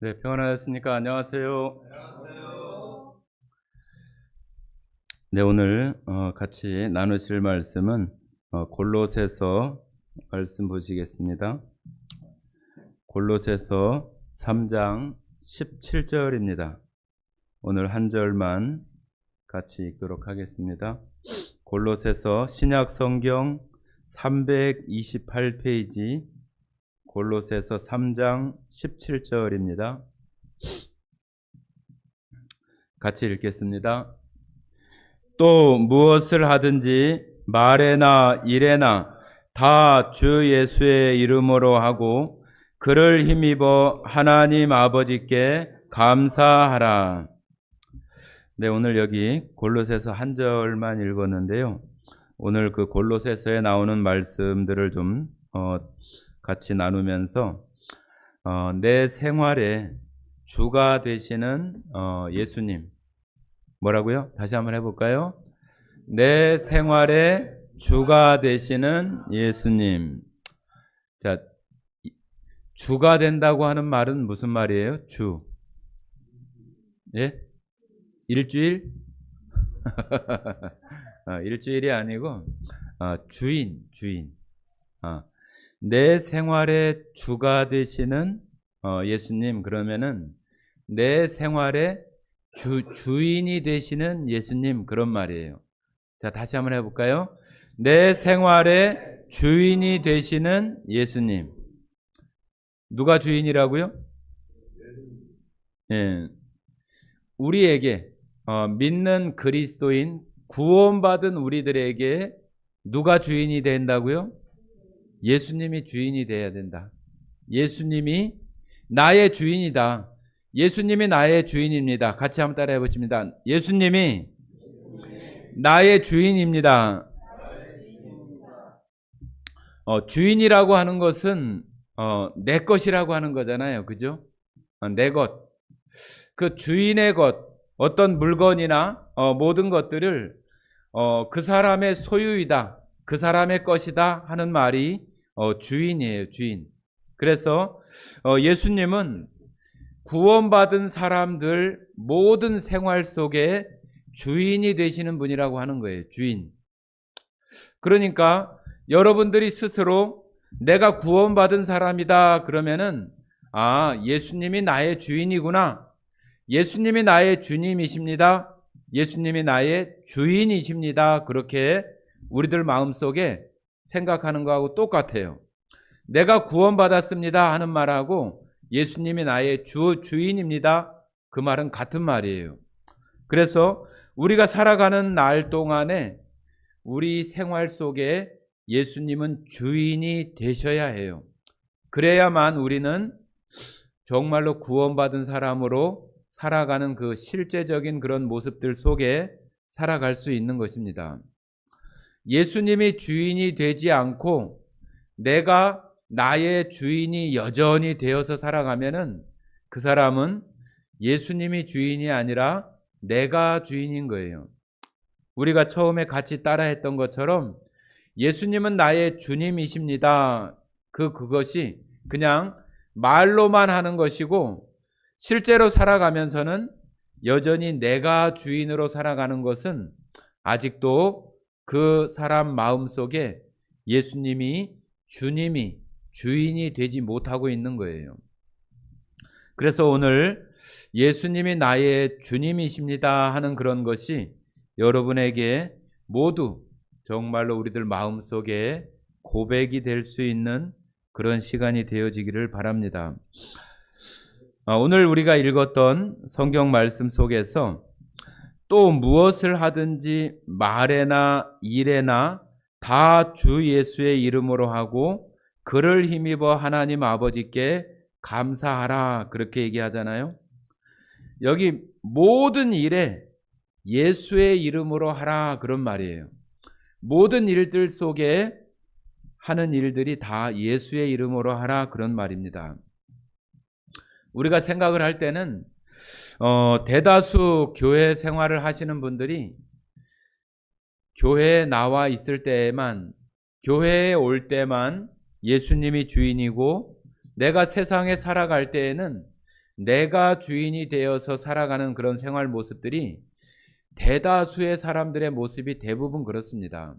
네, 평안하셨습니까? 안녕하세요. 네, 오늘 같이 나누실 말씀은 골로새서 말씀 보시겠습니다. 골로새서 3장 17절입니다. 오늘 한 절만 같이 읽도록 하겠습니다. 골로새서 신약 성경 328페이지 골로새서 3장 17절입니다. 같이 읽겠습니다. 또 무엇을 하든지 말에나 일에나 다 주 예수의 이름으로 하고 그를 힘입어 하나님 아버지께 감사하라. 네, 오늘 여기 골로새서 한 절만 읽었는데요. 오늘 그 골로새서에 나오는 말씀들을 좀 같이 나누면서 내 생활의 주가 되시는 예수님, 뭐라고요? 다시 한번 해볼까요? 내 생활의 주가 되시는 예수님. 자, 주가 된다고 하는 말은 무슨 말이에요? 주. 예? 일주일? 일주일이 아니고 주인. 내 생활의 주가 되시는 예수님, 그러면은 내 생활의 주인이 되시는 예수님, 그런 말이에요. 자, 다시 한번 해볼까요? 내 생활의 주인이 되시는 예수님. 누가 주인이라고요? 예. 우리에게 믿는 그리스도인 구원받은 우리들에게 누가 주인이 된다고요? 예수님이 주인이 돼야 된다. 예수님이 나의 주인이다. 예수님이 나의 주인입니다. 같이 한번 따라해 보십니다. 예수님이 나의 주인입니다. 주인이라고 하는 것은 내 것이라고 하는 거잖아요. 그죠? 내 것. 그 주인의 것, 어떤 물건이나 모든 것들을 그 사람의 소유이다, 그 사람의 것이다 하는 말이 주인이에요. 주인. 그래서 예수님은 구원받은 사람들 모든 생활 속에 주인이 되시는 분이라고 하는 거예요. 주인. 그러니까 여러분들이 스스로 내가 구원받은 사람이다 그러면은 예수님이 나의 주인이구나. 예수님이 나의 주님이십니다. 예수님이 나의 주인이십니다. 그렇게 우리들 마음속에 생각하는 거하고 똑같아요. 내가 구원받았습니다 하는 말하고 예수님이 나의 주인입니다. 그 말은 같은 말이에요. 그래서 우리가 살아가는 날 동안에 우리 생활 속에 예수님은 주인이 되셔야 해요. 그래야만 우리는 정말로 구원받은 사람으로 살아가는 그 실제적인 그런 모습들 속에 살아갈 수 있는 것입니다. 예수님이 주인이 되지 않고 내가 나의 주인이 여전히 되어서 살아가면은 그 사람은 예수님이 주인이 아니라 내가 주인인 거예요. 우리가 처음에 같이 따라했던 것처럼 예수님은 나의 주님이십니다. 그것이 그냥 말로만 하는 것이고 실제로 살아가면서는 여전히 내가 주인으로 살아가는 것은 아직도 그 사람 마음속에 예수님이 주님이 주인이 되지 못하고 있는 거예요. 그래서 오늘 예수님이 나의 주님이십니다 하는 그런 것이 여러분에게 모두 정말로 우리들 마음속에 고백이 될 수 있는 그런 시간이 되어지기를 바랍니다. 오늘 우리가 읽었던 성경 말씀 속에서 또 무엇을 하든지 말에나 일에나 다 주 예수의 이름으로 하고 그를 힘입어 하나님 아버지께 감사하라, 그렇게 얘기하잖아요. 여기 모든 일에 예수의 이름으로 하라, 그런 말이에요. 모든 일들 속에 하는 일들이 다 예수의 이름으로 하라, 그런 말입니다. 우리가 생각을 할 때는 대다수 교회 생활을 하시는 분들이 교회에 나와 있을 때에만, 교회에 올 때만 예수님이 주인이고 내가 세상에 살아갈 때에는 내가 주인이 되어서 살아가는 그런 생활 모습들이 대다수의 사람들의 모습이 대부분 그렇습니다.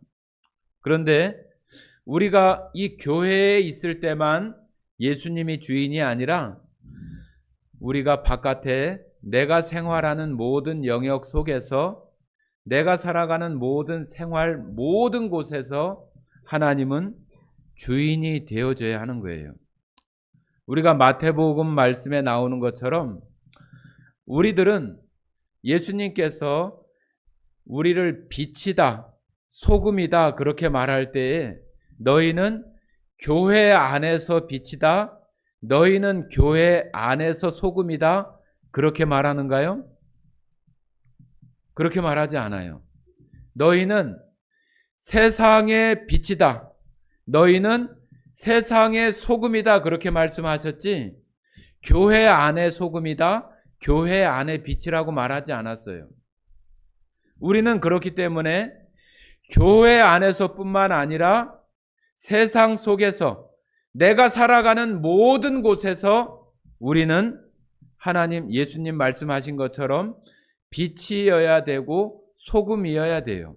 그런데 우리가 이 교회에 있을 때만 예수님이 주인이 아니라 우리가 바깥에 내가 생활하는 모든 영역 속에서 내가 살아가는 모든 생활, 모든 곳에서 하나님은 주인이 되어줘야 하는 거예요. 우리가 마태복음 말씀에 나오는 것처럼 우리들은 예수님께서 우리를 빛이다, 소금이다 그렇게 말할 때에 너희는 교회 안에서 빛이다, 너희는 교회 안에서 소금이다 그렇게 말하는가요? 그렇게 말하지 않아요. 너희는 세상의 빛이다, 너희는 세상의 소금이다 그렇게 말씀하셨지 교회 안에 소금이다, 교회 안에 빛이라고 말하지 않았어요. 우리는 그렇기 때문에 교회 안에서뿐만 아니라 세상 속에서 내가 살아가는 모든 곳에서 우리는 하나님, 예수님 말씀하신 것처럼 빛이어야 되고 소금이어야 돼요.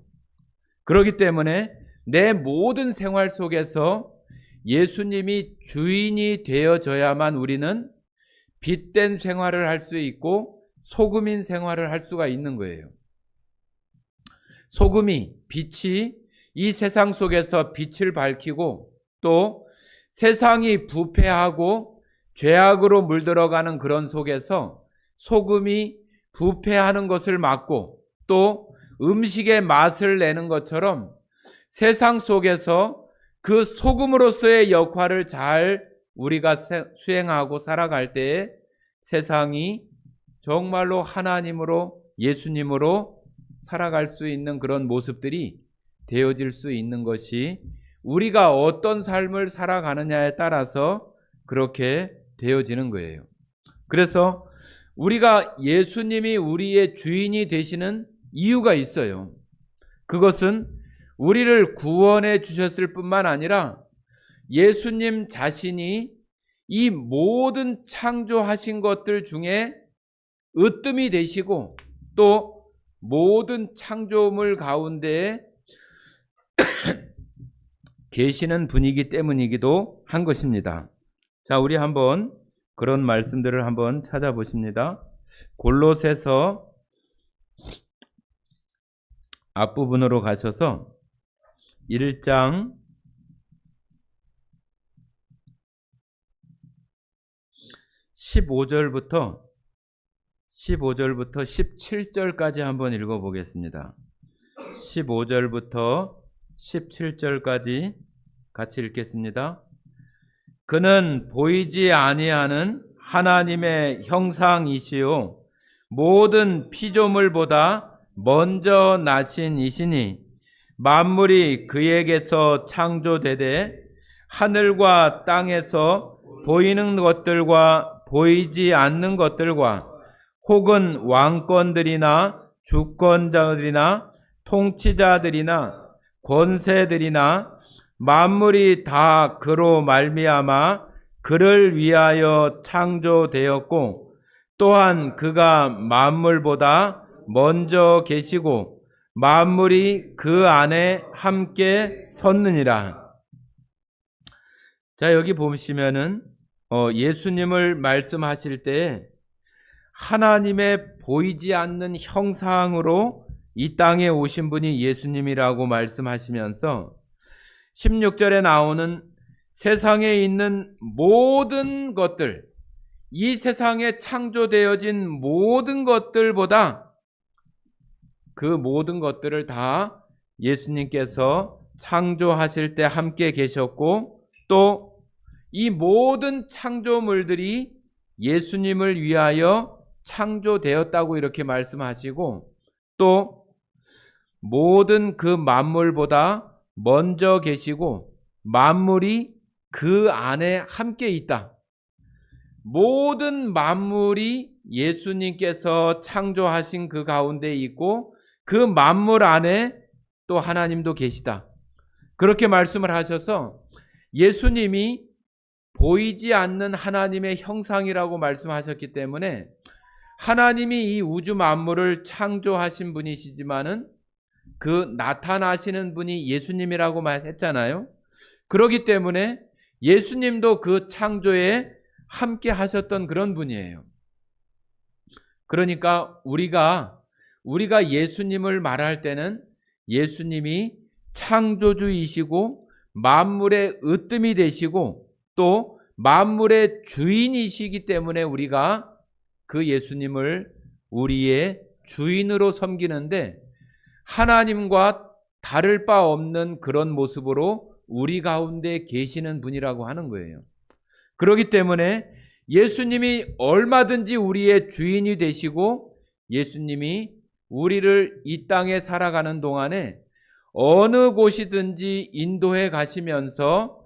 그렇기 때문에 내 모든 생활 속에서 예수님이 주인이 되어져야만 우리는 빛된 생활을 할 수 있고 소금인 생활을 할 수가 있는 거예요. 소금이, 빛이 이 세상 속에서 빛을 밝히고 또 세상이 부패하고 죄악으로 물들어가는 그런 속에서 소금이 부패하는 것을 막고 또 음식의 맛을 내는 것처럼 세상 속에서 그 소금으로서의 역할을 잘 우리가 수행하고 살아갈 때에 세상이 정말로 하나님으로 예수님으로 살아갈 수 있는 그런 모습들이 되어질 수 있는 것이 우리가 어떤 삶을 살아가느냐에 따라서 그렇게 되어지는 거예요. 그래서 우리가 예수님이 우리의 주인이 되시는 이유가 있어요. 그것은 우리를 구원해 주셨을 뿐만 아니라 예수님 자신이 이 모든 창조하신 것들 중에 으뜸이 되시고 또 모든 창조물 가운데에 계시는 분이기 때문이기도 한 것입니다. 자, 우리 한번 그런 말씀들을 한번 찾아보십니다. 골로새서 앞부분으로 가셔서 1장 15절부터 17절까지 한번 읽어보겠습니다. 15절부터 17절까지 같이 읽겠습니다. 그는 보이지 아니하는 하나님의 형상이시요 모든 피조물보다 먼저 나신 이시니 만물이 그에게서 창조되되 하늘과 땅에서 보이는 것들과 보이지 않는 것들과 혹은 왕권들이나 주권자들이나 통치자들이나 권세들이나 만물이 다 그로 말미암아 그를 위하여 창조되었고 또한 그가 만물보다 먼저 계시고 만물이 그 안에 함께 섰느니라. 자, 여기 보시면은 예수님을 말씀하실 때 하나님의 보이지 않는 형상으로 이 땅에 오신 분이 예수님이라고 말씀하시면서 16절에 나오는 세상에 있는 모든 것들, 이 세상에 창조되어진 모든 것들보다 그 모든 것들을 다 예수님께서 창조하실 때 함께 계셨고 또 이 모든 창조물들이 예수님을 위하여 창조되었다고 이렇게 말씀하시고 또 모든 그 만물보다 먼저 계시고 만물이 그 안에 함께 있다. 모든 만물이 예수님께서 창조하신 그 가운데 있고 그 만물 안에 또 하나님도 계시다. 그렇게 말씀을 하셔서 예수님이 보이지 않는 하나님의 형상이라고 말씀하셨기 때문에 하나님이 이 우주 만물을 창조하신 분이시지만은 그 나타나시는 분이 예수님이라고 말했잖아요. 그렇기 때문에 예수님도 그 창조에 함께 하셨던 그런 분이에요. 그러니까 우리가 예수님을 말할 때는 예수님이 창조주이시고 만물의 으뜸이 되시고 또 만물의 주인이시기 때문에 우리가 그 예수님을 우리의 주인으로 섬기는데 하나님과 다를 바 없는 그런 모습으로 우리 가운데 계시는 분이라고 하는 거예요. 그렇기 때문에 예수님이 얼마든지 우리의 주인이 되시고 예수님이 우리를 이 땅에 살아가는 동안에 어느 곳이든지 인도해 가시면서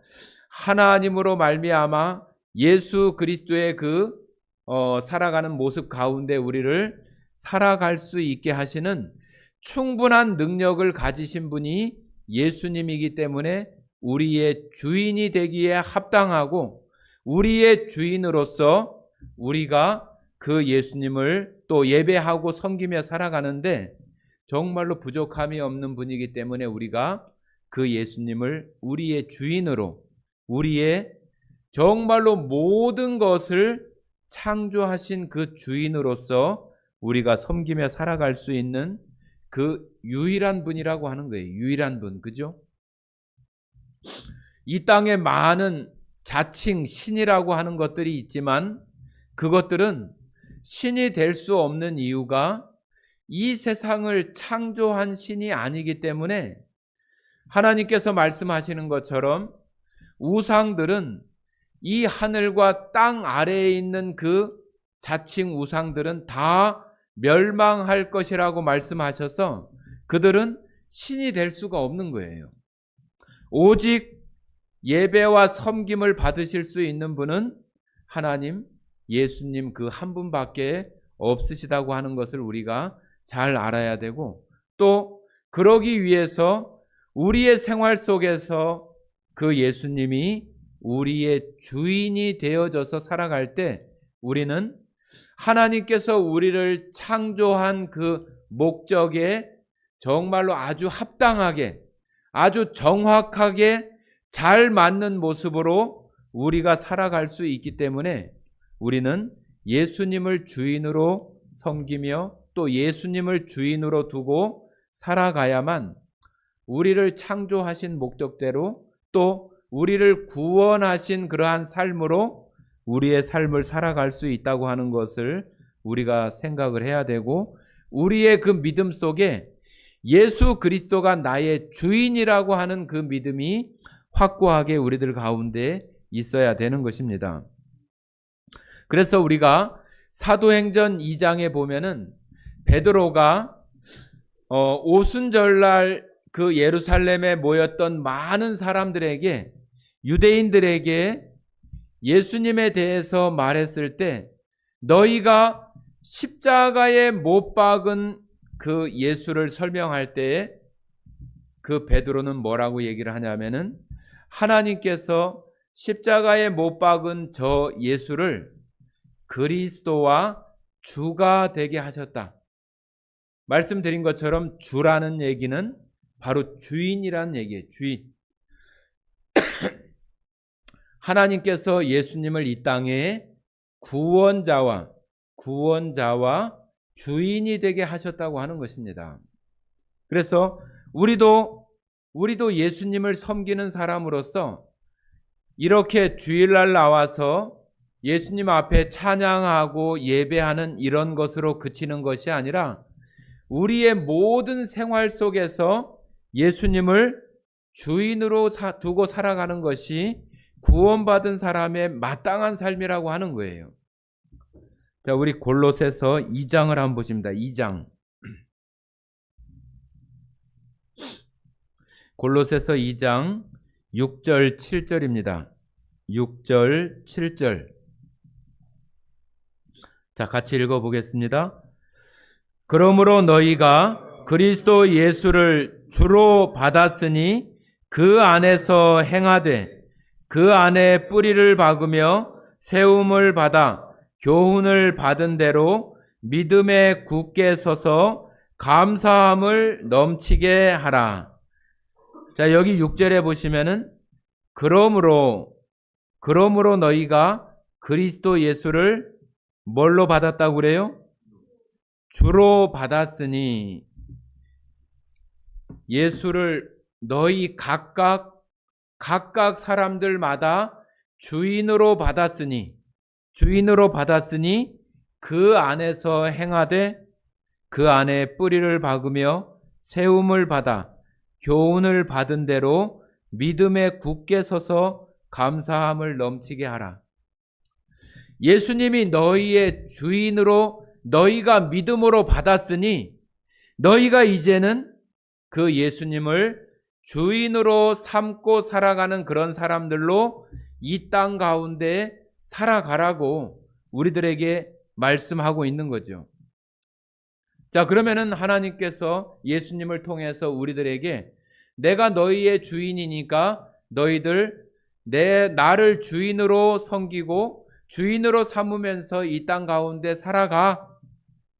하나님으로 말미암아 예수 그리스도의 살아가는 모습 가운데 우리를 살아갈 수 있게 하시는 충분한 능력을 가지신 분이 예수님이기 때문에 우리의 주인이 되기에 합당하고 우리의 주인으로서 우리가 그 예수님을 또 예배하고 섬기며 살아가는데 정말로 부족함이 없는 분이기 때문에 우리가 그 예수님을 우리의 주인으로 우리의 정말로 모든 것을 창조하신 그 주인으로서 우리가 섬기며 살아갈 수 있는 그 유일한 분이라고 하는 거예요. 유일한 분, 그죠? 이 땅에 많은 자칭 신이라고 하는 것들이 있지만 그것들은 신이 될 수 없는 이유가 이 세상을 창조한 신이 아니기 때문에 하나님께서 말씀하시는 것처럼 우상들은 이 하늘과 땅 아래에 있는 그 자칭 우상들은 다 멸망할 것이라고 말씀하셔서 그들은 신이 될 수가 없는 거예요. 오직 예배와 섬김을 받으실 수 있는 분은 하나님, 예수님 그 한 분밖에 없으시다고 하는 것을 우리가 잘 알아야 되고 또 그러기 위해서 우리의 생활 속에서 그 예수님이 우리의 주인이 되어져서 살아갈 때 우리는 하나님께서 우리를 창조한 그 목적에 정말로 아주 합당하게 아주 정확하게 잘 맞는 모습으로 우리가 살아갈 수 있기 때문에 우리는 예수님을 주인으로 섬기며 또 예수님을 주인으로 두고 살아가야만 우리를 창조하신 목적대로 또 우리를 구원하신 그러한 삶으로 우리의 삶을 살아갈 수 있다고 하는 것을 우리가 생각을 해야 되고 우리의 그 믿음 속에 예수 그리스도가 나의 주인이라고 하는 그 믿음이 확고하게 우리들 가운데 있어야 되는 것입니다. 그래서 우리가 사도행전 2장에 보면은 베드로가 오순절날 그 예루살렘에 모였던 많은 사람들에게 유대인들에게 예수님에 대해서 말했을 때 너희가 십자가에 못 박은 그 예수를 설명할 때에 그 베드로는 뭐라고 얘기를 하냐면은 하나님께서 십자가에 못 박은 저 예수를 그리스도와 주가 되게 하셨다. 말씀드린 것처럼 주라는 얘기는 바로 주인이라는 얘기예요. 주인. 하나님께서 예수님을 이 땅에 구원자와 주인이 되게 하셨다고 하는 것입니다. 그래서 우리도 예수님을 섬기는 사람으로서 이렇게 주일날 나와서 예수님 앞에 찬양하고 예배하는 이런 것으로 그치는 것이 아니라 우리의 모든 생활 속에서 예수님을 주인으로 두고 살아가는 것이 구원받은 사람의 마땅한 삶이라고 하는 거예요. 자, 우리 골로새서 2장을 한번 보십니다. 2장. 골로새서 2장 6절 7절입니다. 6절 7절. 자, 같이 읽어보겠습니다. 그러므로 너희가 그리스도 예수를 주로 받았으니 그 안에서 행하되 그 안에 뿌리를 박으며 세움을 받아 교훈을 받은 대로 믿음에 굳게 서서 감사함을 넘치게 하라. 자, 여기 6절에 보시면은 그러므로 너희가 그리스도 예수를 뭘로 받았다고 그래요? 주로 받았으니, 예수를 너희 각각 사람들마다 주인으로 받았으니 그 안에서 행하되 그 안에 뿌리를 박으며 세움을 받아 교훈을 받은 대로 믿음에 굳게 서서 감사함을 넘치게 하라. 예수님이 너희의 주인으로 너희가 믿음으로 받았으니 너희가 이제는 그 예수님을 주인으로 삼고 살아가는 그런 사람들로 이 땅 가운데 살아가라고 우리들에게 말씀하고 있는 거죠. 자, 그러면은 하나님께서 예수님을 통해서 우리들에게 내가 너희의 주인이니까 너희들 나를 주인으로 섬기고 주인으로 삼으면서 이 땅 가운데 살아가.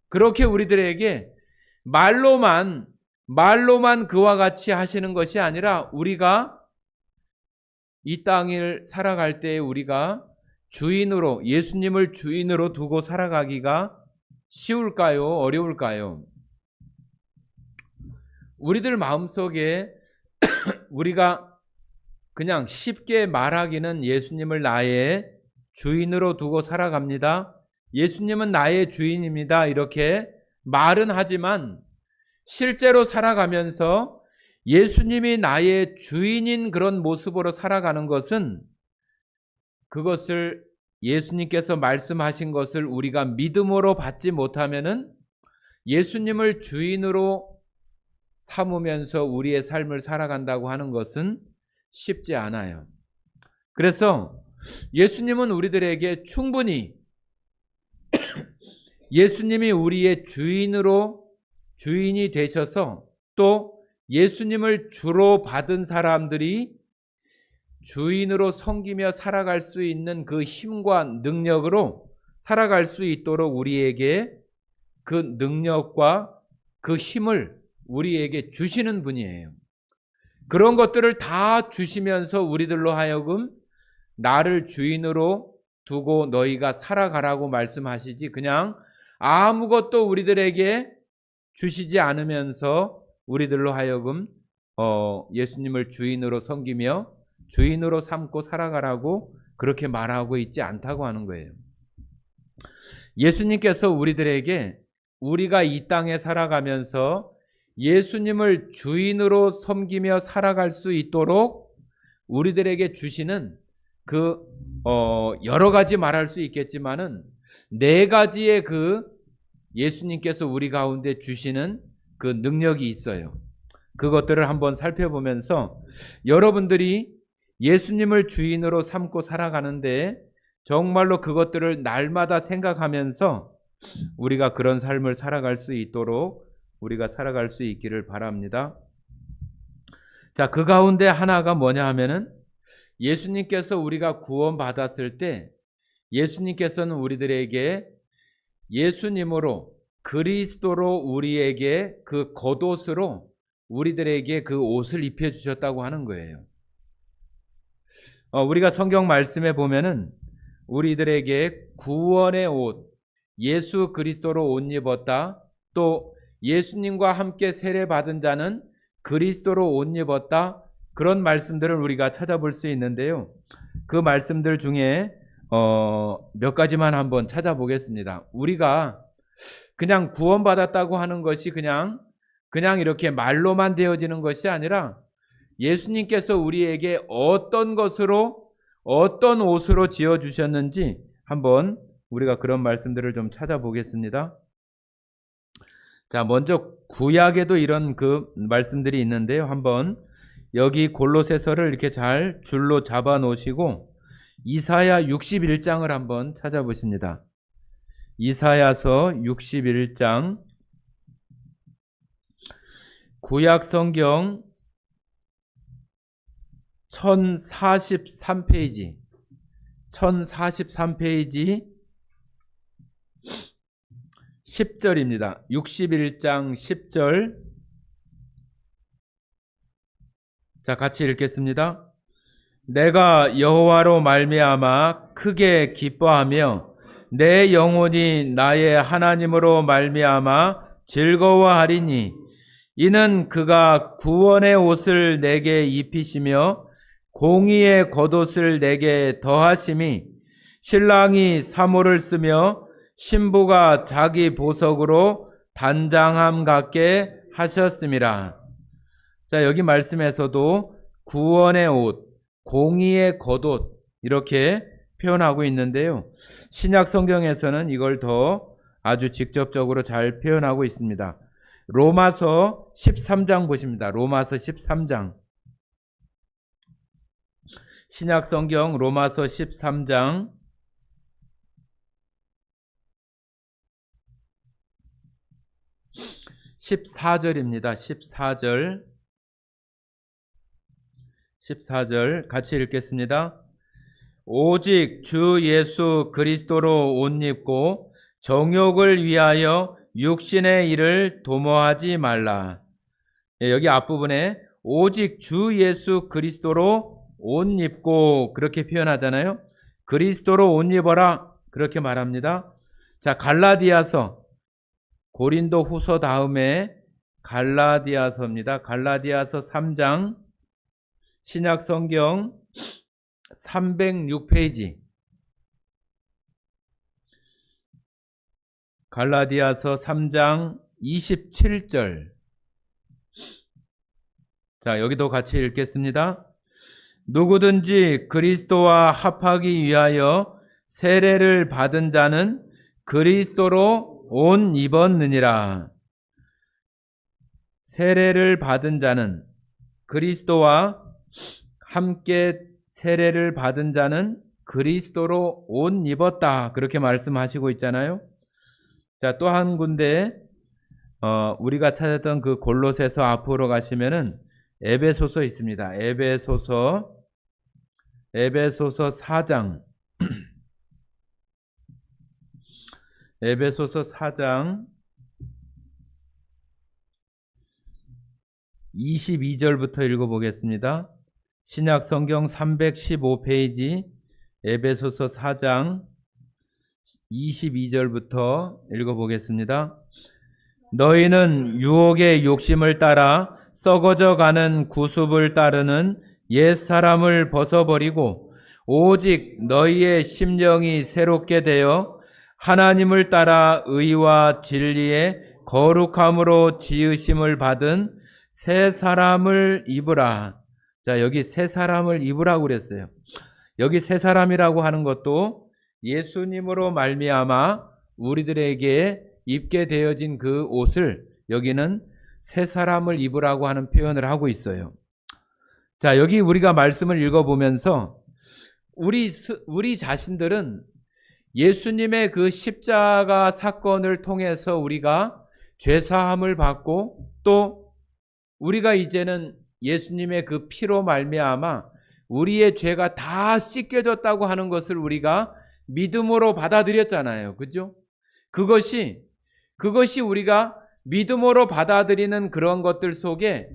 그렇게 우리들에게 말로만 그와 같이 하시는 것이 아니라 우리가 이 땅을 살아갈 때 우리가 주인으로, 예수님을 주인으로 두고 살아가기가 쉬울까요? 어려울까요? 우리들 마음속에 우리가 그냥 쉽게 말하기는 예수님을 나의 주인으로 두고 살아갑니다. 예수님은 나의 주인입니다. 이렇게 말은 하지만 실제로 살아가면서 예수님이 나의 주인인 그런 모습으로 살아가는 것은, 그것을 예수님께서 말씀하신 것을 우리가 믿음으로 받지 못하면은 예수님을 주인으로 삼으면서 우리의 삶을 살아간다고 하는 것은 쉽지 않아요. 그래서 예수님은 우리들에게 충분히 예수님이 우리의 주인이 되셔서 또 예수님을 주로 받은 사람들이 주인으로 섬기며 살아갈 수 있는 그 힘과 능력으로 살아갈 수 있도록 우리에게 그 능력과 그 힘을 우리에게 주시는 분이에요. 그런 것들을 다 주시면서 우리들로 하여금 나를 주인으로 두고 너희가 살아가라고 말씀하시지, 그냥 아무것도 우리들에게 주시지 않으면서 우리들로 하여금 예수님을 주인으로 섬기며 주인으로 삼고 살아가라고 그렇게 말하고 있지 않다고 하는 거예요. 예수님께서 우리들에게 우리가 이 땅에 살아가면서 예수님을 주인으로 섬기며 살아갈 수 있도록 우리들에게 주시는 그 여러 가지 말할 수 있겠지만은 네 가지의 그 예수님께서 우리 가운데 주시는 그 능력이 있어요. 그것들을 한번 살펴보면서 여러분들이 예수님을 주인으로 삼고 살아가는데 정말로 그것들을 날마다 생각하면서 우리가 그런 삶을 살아갈 수 있도록 우리가 살아갈 수 있기를 바랍니다. 자, 그 가운데 하나가 뭐냐 하면은 예수님께서 우리가 구원받았을 때 예수님께서는 우리들에게 예수님으로 그리스도로 우리에게 그 겉옷으로 우리들에게 그 옷을 입혀주셨다고 하는 거예요. 우리가 성경 말씀에 보면은 우리들에게 구원의 옷, 예수 그리스도로 옷 입었다. 또 예수님과 함께 세례받은 자는 그리스도로 옷 입었다. 그런 말씀들을 우리가 찾아볼 수 있는데요. 그 말씀들 중에 몇 가지만 한번 찾아보겠습니다. 우리가 그냥 구원받았다고 하는 것이 그냥 이렇게 말로만 되어지는 것이 아니라 예수님께서 우리에게 어떤 것으로, 어떤 옷으로 지어주셨는지 한번 우리가 그런 말씀들을 좀 찾아보겠습니다. 자, 먼저 구약에도 이런 그 말씀들이 있는데요. 한번 여기 골로새서를 이렇게 잘 줄로 잡아 놓으시고 이사야 61장을 한번 찾아보십니다. 이사야서 61장, 구약 성경 1043페이지 10절입니다. 61장 10절. 자, 같이 읽겠습니다. 내가 여호와로 말미암아 크게 기뻐하며 내 영혼이 나의 하나님으로 말미암아 즐거워하리니 이는 그가 구원의 옷을 내게 입히시며 공의의 겉옷을 내게 더하심이 신랑이 사모를 쓰며 신부가 자기 보석으로 단장함 같게 하셨음이라. 자, 여기 말씀에서도 구원의 옷, 공의의 겉옷 이렇게 표현하고 있는데요. 신약 성경에서는 이걸 더 아주 직접적으로 잘 표현하고 있습니다. 로마서 13장 보십니다. 로마서 13장. 신약 성경 로마서 13장 14절입니다. 14절 같이 읽겠습니다. 오직 주 예수 그리스도로 옷 입고 정욕을 위하여 육신의 일을 도모하지 말라. 여기 앞부분에 오직 주 예수 그리스도로 옷 입고 그렇게 표현하잖아요. 그리스도로 옷 입어라 그렇게 말합니다. 자, 갈라디아서, 고린도 후서 다음에 갈라디아서입니다. 갈라디아서 3장, 신약 성경 306페이지. 갈라디아서 3장 27절. 자, 여기도 같이 읽겠습니다. 누구든지 그리스도와 합하기 위하여 세례를 받은 자는 그리스도로 옷 입었느니라. 세례를 받은 자는, 그리스도와 함께 세례를 받은 자는 그리스도로 옷 입었다 그렇게 말씀하시고 있잖아요. 자, 또 한 군데 우리가 찾았던 그 골로새서 앞으로 가시면은 에베소서 있습니다. 에베소서 4장. 에베소서 4장 22절부터 읽어보겠습니다. 신약 성경 315페이지 에베소서 4장 22절부터 읽어보겠습니다. 너희는 유혹의 욕심을 따라 썩어져 가는 구습을 따르는 옛사람을 벗어버리고 오직 너희의 심령이 새롭게 되어 하나님을 따라 의와 진리의 거룩함으로 지으심을 받은 새 사람을 입으라. 자, 여기 새 사람을 입으라고 그랬어요. 여기 새 사람이라고 하는 것도 예수님으로 말미암아 우리들에게 입게 되어진 그 옷을 여기는 새 사람을 입으라고 하는 표현을 하고 있어요. 자, 여기 우리가 말씀을 읽어보면서 우리 자신들은 예수님의 그 십자가 사건을 통해서 우리가 죄사함을 받고 또 우리가 이제는 예수님의 그 피로 말미암아 우리의 죄가 다 씻겨졌다고 하는 것을 우리가 믿음으로 받아들였잖아요. 그죠? 그것이 우리가 믿음으로 받아들이는 그런 것들 속에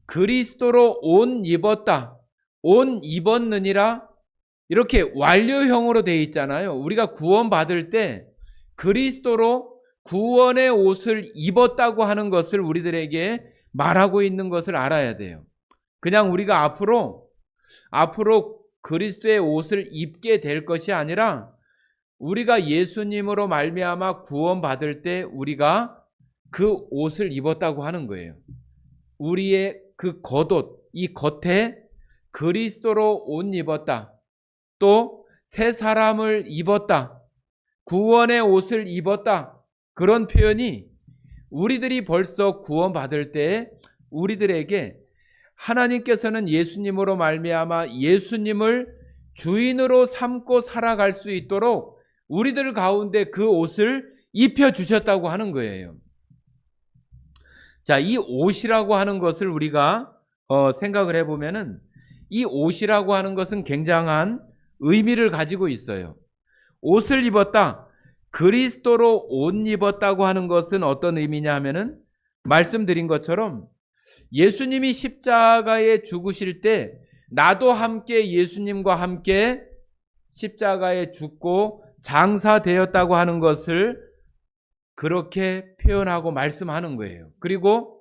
그리스도로 옷 입었다, 옷 입었느니라 이렇게 완료형으로 되어 있잖아요. 우리가 구원받을 때 그리스도로 구원의 옷을 입었다고 하는 것을 우리들에게 말하고 있는 것을 알아야 돼요. 그냥 우리가 앞으로 그리스도의 옷을 입게 될 것이 아니라 우리가 예수님으로 말미암아 구원받을 때 우리가 그 옷을 입었다고 하는 거예요. 우리의 그 겉옷, 이 겉에 그리스도로 옷 입었다. 또 새 사람을 입었다. 구원의 옷을 입었다. 그런 표현이 우리들이 벌써 구원받을 때 우리들에게 하나님께서는 예수님으로 말미암아 예수님을 주인으로 삼고 살아갈 수 있도록 우리들 가운데 그 옷을 입혀주셨다고 하는 거예요. 자, 이 옷이라고 하는 것을 우리가 생각을 해보면은 이 옷이라고 하는 것은 굉장한 의미를 가지고 있어요. 옷을 입었다, 그리스도로 옷 입었다고 하는 것은 어떤 의미냐 하면은 말씀드린 것처럼 예수님이 십자가에 죽으실 때 나도 함께 예수님과 함께 십자가에 죽고 장사되었다고 하는 것을 그렇게 표현하고 말씀하는 거예요. 그리고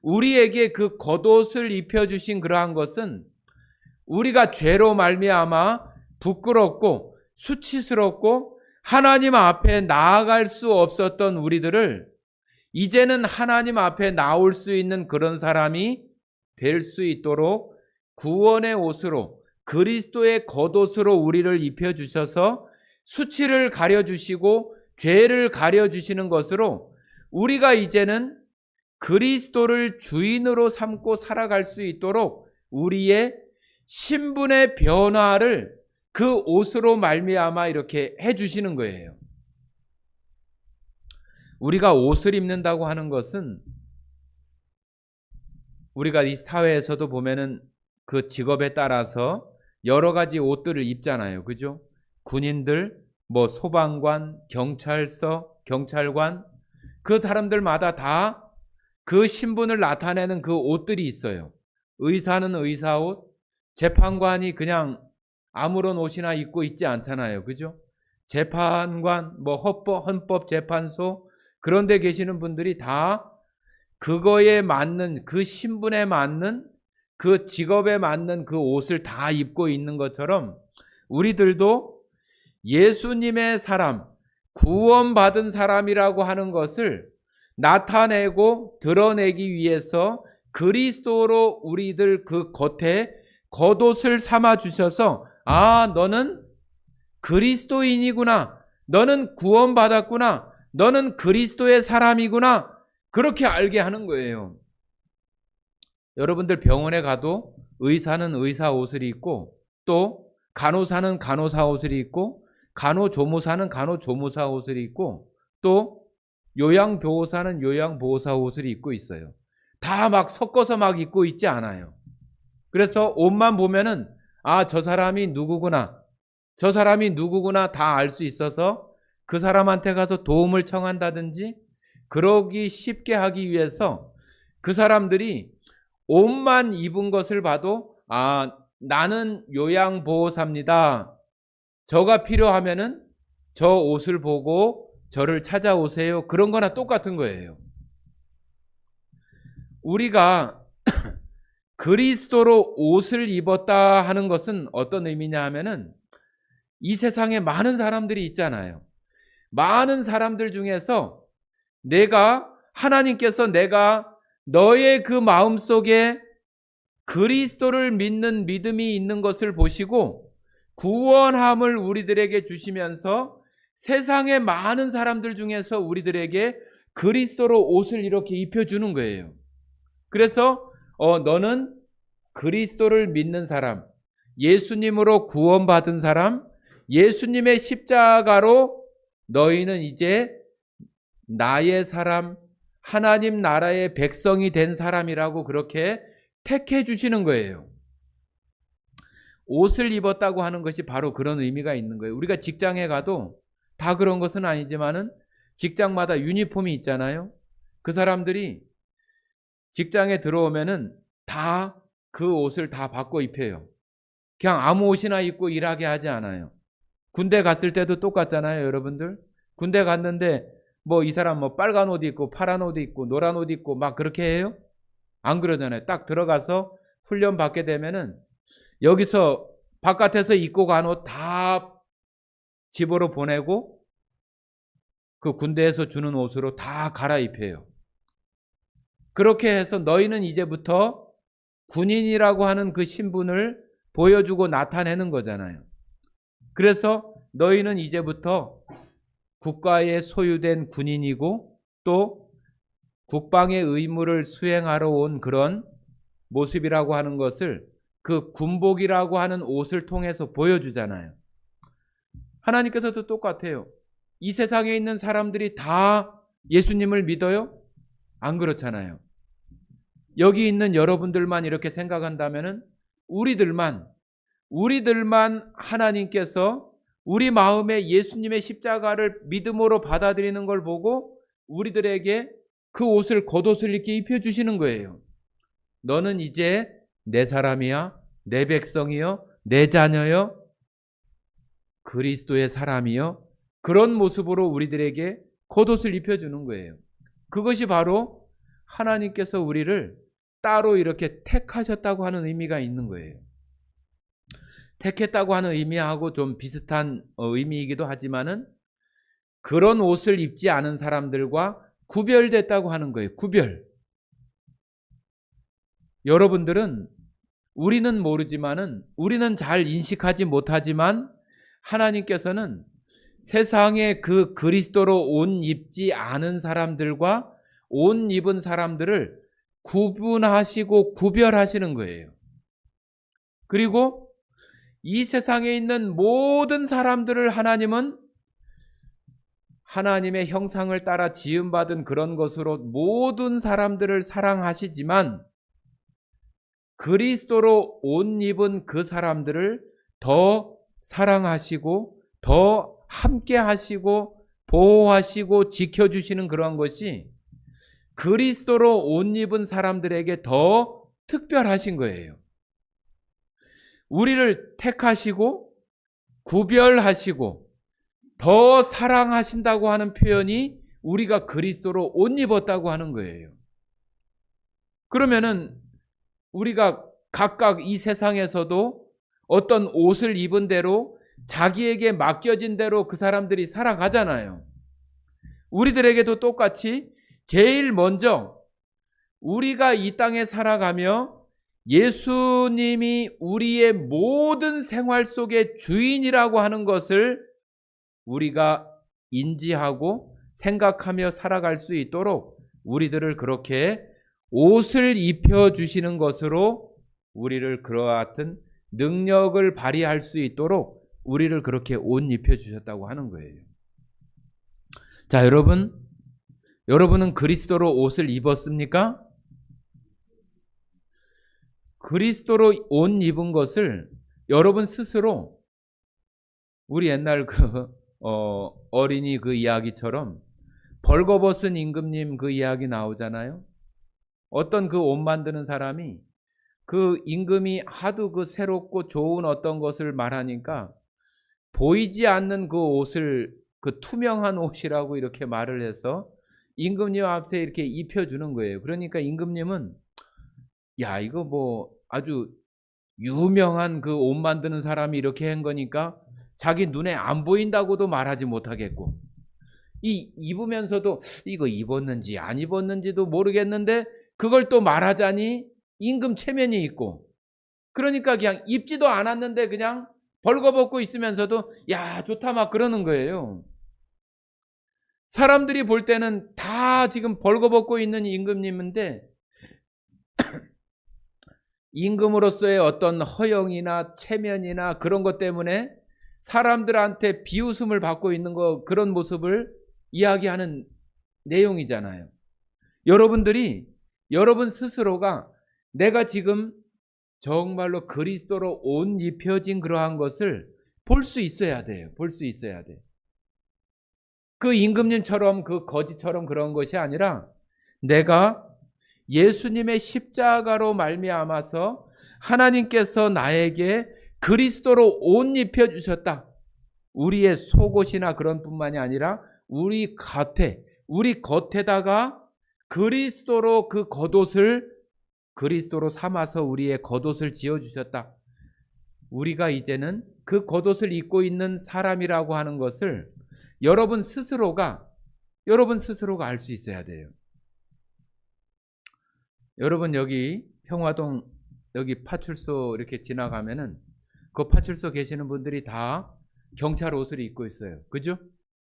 우리에게 그 겉옷을 입혀주신 그러한 것은 우리가 죄로 말미암아 부끄럽고 수치스럽고 하나님 앞에 나아갈 수 없었던 우리들을 이제는 하나님 앞에 나올 수 있는 그런 사람이 될 수 있도록 구원의 옷으로 그리스도의 겉옷으로 우리를 입혀주셔서 수치를 가려주시고 죄를 가려주시는 것으로 우리가 이제는 그리스도를 주인으로 삼고 살아갈 수 있도록 우리의 신분의 변화를 그 옷으로 말미암아 이렇게 해주시는 거예요. 우리가 옷을 입는다고 하는 것은 우리가 이 사회에서도 보면은 그 직업에 따라서 여러 가지 옷들을 입잖아요. 그죠? 군인들, 뭐 소방관, 경찰서, 경찰관, 그 사람들마다 다 그 신분을 나타내는 그 옷들이 있어요. 의사는 의사 옷, 재판관이 그냥 아무런 옷이나 입고 있지 않잖아요. 그죠? 재판관, 뭐 헌법재판소, 그런 데 계시는 분들이 다 그거에 맞는, 그 신분에 맞는, 그 직업에 맞는 그 옷을 다 입고 있는 것처럼 우리들도 예수님의 사람, 구원받은 사람이라고 하는 것을 나타내고 드러내기 위해서 그리스도로 우리들 그 겉에 겉옷을 삼아 주셔서 아, 너는 그리스도인이구나, 너는 구원받았구나, 너는 그리스도의 사람이구나, 그렇게 알게 하는 거예요. 여러분들 병원에 가도 의사는 의사 옷을 입고 또 간호사는 간호사 옷을 입고 간호조무사는 간호조무사 옷을 입고 또 요양보호사는 요양보호사 옷을 입고 있어요. 다 막 섞어서 막 입고 있지 않아요. 그래서 옷만 보면은 아, 저 사람이 누구구나, 저 사람이 누구구나 다 알 수 있어서 그 사람한테 가서 도움을 청한다든지 그러기 쉽게 하기 위해서 그 사람들이 옷만 입은 것을 봐도 아, 나는 요양보호사입니다, 저가 필요하면은 저 옷을 보고 저를 찾아오세요, 그런 거나 똑같은 거예요. 우리가 그리스도로 옷을 입었다 하는 것은 어떤 의미냐 하면은 이 세상에 많은 사람들이 있잖아요. 많은 사람들 중에서 하나님께서 내가 너의 그 마음속에 그리스도를 믿는 믿음이 있는 것을 보시고 구원함을 우리들에게 주시면서 세상의 많은 사람들 중에서 우리들에게 그리스도로 옷을 이렇게 입혀주는 거예요. 그래서 너는 그리스도를 믿는 사람, 예수님으로 구원받은 사람, 예수님의 십자가로 너희는 이제 나의 사람, 하나님 나라의 백성이 된 사람이라고 그렇게 택해 주시는 거예요. 옷을 입었다고 하는 것이 바로 그런 의미가 있는 거예요. 우리가 직장에 가도 다 그런 것은 아니지만은 직장마다 유니폼이 있잖아요. 그 사람들이 직장에 들어오면은 다 그 옷을 다 바꿔 입혀요. 그냥 아무 옷이나 입고 일하게 하지 않아요. 군대 갔을 때도 똑같잖아요, 여러분들. 군대 갔는데 뭐 이 사람 뭐 빨간 옷 입고 파란 옷 입고 노란 옷 입고 막 그렇게 해요? 안 그러잖아요. 딱 들어가서 훈련 받게 되면은 여기서 바깥에서 입고 간 옷 다 집으로 보내고 그 군대에서 주는 옷으로 다 갈아입혀요. 그렇게 해서 너희는 이제부터 군인이라고 하는 그 신분을 보여주고 나타내는 거잖아요. 그래서 너희는 이제부터 국가에 소유된 군인이고 또 국방의 의무를 수행하러 온 그런 모습이라고 하는 것을 그 군복이라고 하는 옷을 통해서 보여주잖아요. 하나님께서도 똑같아요. 이 세상에 있는 사람들이 다 예수님을 믿어요? 안 그렇잖아요. 여기 있는 여러분들만 이렇게 생각한다면은 우리들만 하나님께서 우리 마음에 예수님의 십자가를 믿음으로 받아들이는 걸 보고 우리들에게 그 옷을, 겉옷을 이렇게 입혀주시는 거예요. 너는 이제 내 사람이야, 내 백성이요, 내 자녀요, 그리스도의 사람이요. 그런 모습으로 우리들에게 겉옷을 입혀주는 거예요. 그것이 바로 하나님께서 우리를 따로 이렇게 택하셨다고 하는 의미가 있는 거예요. 택했다고 하는 의미하고 좀 비슷한 의미이기도 하지만은 그런 옷을 입지 않은 사람들과 구별됐다고 하는 거예요. 구별. 여러분들은, 우리는 모르지만은, 우리는 잘 인식하지 못하지만 하나님께서는 세상에 그 그리스도로 옷 입지 않은 사람들과 옷 입은 사람들을 구분하시고 구별하시는 거예요. 그리고 이 세상에 있는 모든 사람들을 하나님은 하나님의 형상을 따라 지음받은 그런 것으로 모든 사람들을 사랑하시지만 그리스도로 옷 입은 그 사람들을 더 사랑하시고 더 함께 하시고 보호하시고 지켜주시는 그러한 것이 그리스도로 옷 입은 사람들에게 더 특별하신 거예요. 우리를 택하시고 구별하시고 더 사랑하신다고 하는 표현이 우리가 그리스도로 옷 입었다고 하는 거예요. 그러면은 우리가 각각 이 세상에서도 어떤 옷을 입은 대로 자기에게 맡겨진 대로 그 사람들이 살아가잖아요. 우리들에게도 똑같이 제일 먼저 우리가 이 땅에 살아가며 예수님이 우리의 모든 생활 속의 주인이라고 하는 것을 우리가 인지하고 생각하며 살아갈 수 있도록 우리들을 그렇게 옷을 입혀주시는 것으로 우리를 그와 같은 능력을 발휘할 수 있도록 우리를 그렇게 옷 입혀주셨다고 하는 거예요. 자, 여러분은 그리스도로 옷을 입었습니까? 그리스도로 옷 입은 것을 여러분 스스로, 우리 옛날 어린이 그 이야기처럼 벌거벗은 임금님 그 이야기 나오잖아요. 어떤 그 옷 만드는 사람이 그 임금이 하도 그 새롭고 좋은 어떤 것을 말하니까 보이지 않는 그 옷을 그 투명한 옷이라고 이렇게 말을 해서 임금님 앞에 이렇게 입혀주는 거예요. 그러니까 임금님은 야, 이거 뭐 아주 유명한 그 옷 만드는 사람이 이렇게 한 거니까 자기 눈에 안 보인다고도 말하지 못하겠고, 입으면서도 이거 입었는지 안 입었는지도 모르겠는데 그걸 또 말하자니 임금 체면이 있고, 그러니까 그냥 입지도 않았는데 그냥 벌거벗고 있으면서도 야, 좋다 막 그러는 거예요. 사람들이 볼 때는 다 지금 벌거벗고 있는 임금님인데 임금으로서의 어떤 허영이나 체면이나 그런 것 때문에 사람들한테 비웃음을 받고 있는 거, 그런 모습을 이야기하는 내용이잖아요. 여러분 스스로가 내가 지금 정말로 그리스도로 옷 입혀진 그러한 것을 볼 수 있어야 돼요. 볼 수 있어야 돼. 그 임금님처럼 그 거지처럼 그런 것이 아니라 내가 예수님의 십자가로 말미암아서 하나님께서 나에게 그리스도로 옷 입혀주셨다. 우리의 속옷이나 그런 뿐만이 아니라 우리 겉에다가 그리스도로 그 겉옷을 그리스도로 삼아서 우리의 겉옷을 지어주셨다. 우리가 이제는 그 겉옷을 입고 있는 사람이라고 하는 것을 여러분 스스로가 알 수 있어야 돼요. 여러분 여기 평화동 여기 파출소 이렇게 지나가면은 그 파출소 계시는 분들이 다 경찰 옷을 입고 있어요. 그죠?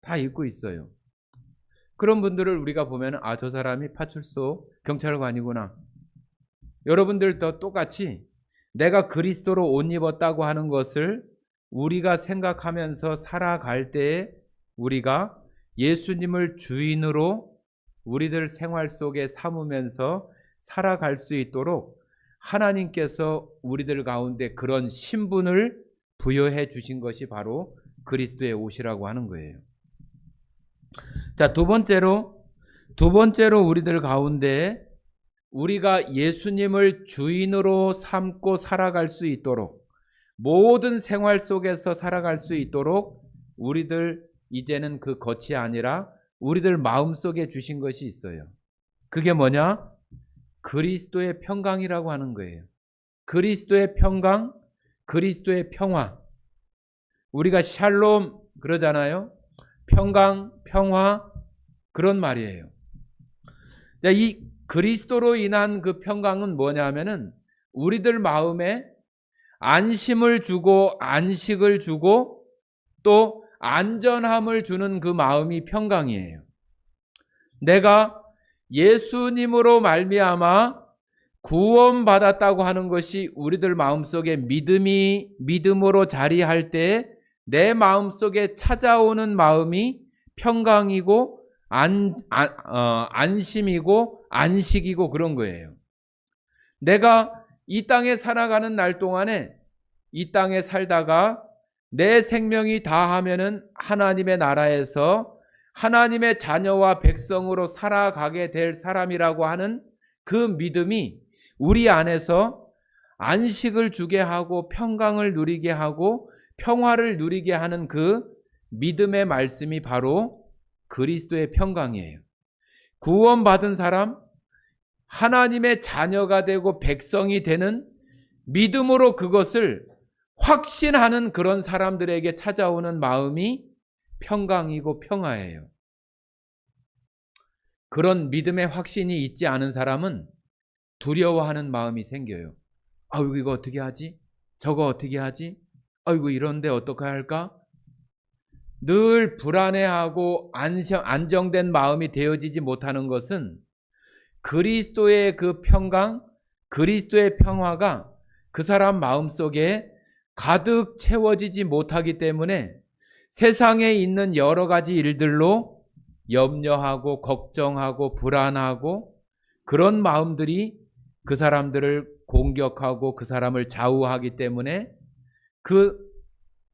다 입고 있어요. 그런 분들을 우리가 보면은 아, 저 사람이 파출소 경찰관이구나. 여러분들도 똑같이 내가 그리스도로 옷 입었다고 하는 것을 우리가 생각하면서 살아갈 때에 우리가 예수님을 주인으로 우리들 생활 속에 삼으면서 살아갈 수 있도록 하나님께서 우리들 가운데 그런 신분을 부여해 주신 것이 바로 그리스도의 옷이라고 하는 거예요. 자, 두 번째로 우리들 가운데 우리가 예수님을 주인으로 삼고 살아갈 수 있도록, 모든 생활 속에서 살아갈 수 있도록 우리들 이제는 그 겉이 아니라 우리들 마음속에 주신 것이 있어요. 그게 뭐냐? 그리스도의 평강이라고 하는 거예요. 그리스도의 평강, 그리스도의 평화. 우리가 샬롬 그러잖아요. 평강, 평화, 그런 말이에요. 이 그리스도로 인한 그 평강은 뭐냐면은 우리들 마음에 안심을 주고 안식을 주고 또 안전함을 주는 그 마음이 평강이에요. 내가 예수님으로 말미암아 구원받았다고 하는 것이 우리들 마음속에 믿음으로 자리할 때 내 마음속에 찾아오는 마음이 평강이고 안심이고 안식이고 그런 거예요. 내가 이 땅에 살아가는 날 동안에 이 땅에 살다가 내 생명이 다하면은 하나님의 나라에서 하나님의 자녀와 백성으로 살아가게 될 사람이라고 하는 그 믿음이 우리 안에서 안식을 주게 하고 평강을 누리게 하고 평화를 누리게 하는 그 믿음의 말씀이 바로 그리스도의 평강이에요. 구원받은 사람, 하나님의 자녀가 되고 백성이 되는 믿음으로 그것을 확신하는 그런 사람들에게 찾아오는 마음이 평강이고 평화예요. 그런 믿음의 확신이 있지 않은 사람은 두려워하는 마음이 생겨요. 아이고 이거 어떻게 하지? 저거 어떻게 하지? 아이고 이런데 어떻게 할까? 늘 불안해하고 안정된 마음이 되어지지 못하는 것은 그리스도의 그 평강, 그리스도의 평화가 그 사람 마음속에 가득 채워지지 못하기 때문에 세상에 있는 여러 가지 일들로 염려하고 걱정하고 불안하고 그런 마음들이 그 사람들을 공격하고 그 사람을 좌우하기 때문에 그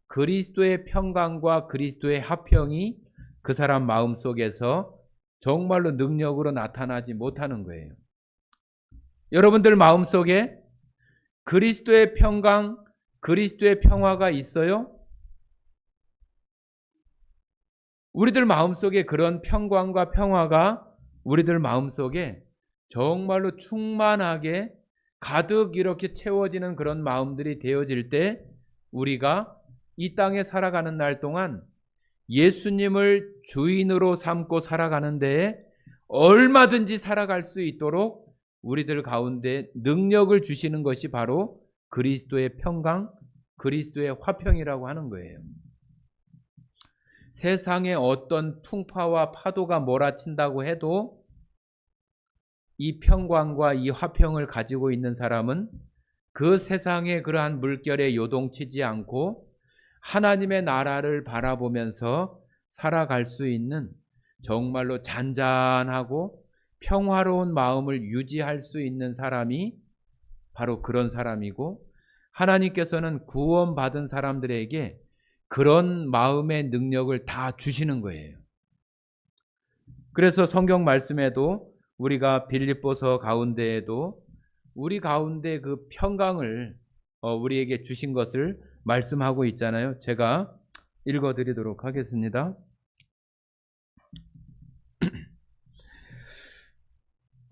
그리스도의 평강과 그리스도의 화평이 그 사람 마음속에서 정말로 능력으로 나타나지 못하는 거예요. 여러분들 마음속에 그리스도의 평강, 그리스도의 평화가 있어요? 우리들 마음속에 그런 평강과 평화가 우리들 마음속에 정말로 충만하게 가득 이렇게 채워지는 그런 마음들이 되어질 때 우리가 이 땅에 살아가는 날 동안 예수님을 주인으로 삼고 살아가는 데에 얼마든지 살아갈 수 있도록 우리들 가운데 능력을 주시는 것이 바로 그리스도의 평강, 그리스도의 화평이라고 하는 거예요. 세상에 어떤 풍파와 파도가 몰아친다고 해도 이 평강과 이 화평을 가지고 있는 사람은 그 세상의 그러한 물결에 요동치지 않고 하나님의 나라를 바라보면서 살아갈 수 있는 정말로 잔잔하고 평화로운 마음을 유지할 수 있는 사람이 바로 그런 사람이고, 하나님께서는 구원받은 사람들에게 그런 마음의 능력을 다 주시는 거예요. 그래서 성경 말씀에도 우리가 빌립보서 가운데에도 우리 가운데 그 평강을 우리에게 주신 것을 말씀하고 있잖아요. 제가 읽어드리도록 하겠습니다.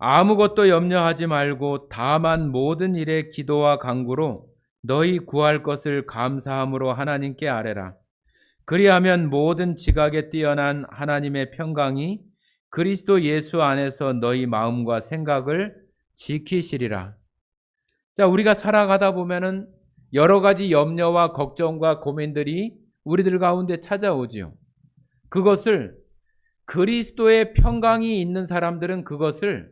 아무것도 염려하지 말고 다만 모든 일에 기도와 간구로 너희 구할 것을 감사함으로 하나님께 아뢰라. 그리하면 모든 지각에 뛰어난 하나님의 평강이 그리스도 예수 안에서 너희 마음과 생각을 지키시리라. 자, 우리가 살아가다 보면은 여러 가지 염려와 걱정과 고민들이 우리들 가운데 찾아오지요. 그것을 그리스도의 평강이 있는 사람들은 그것을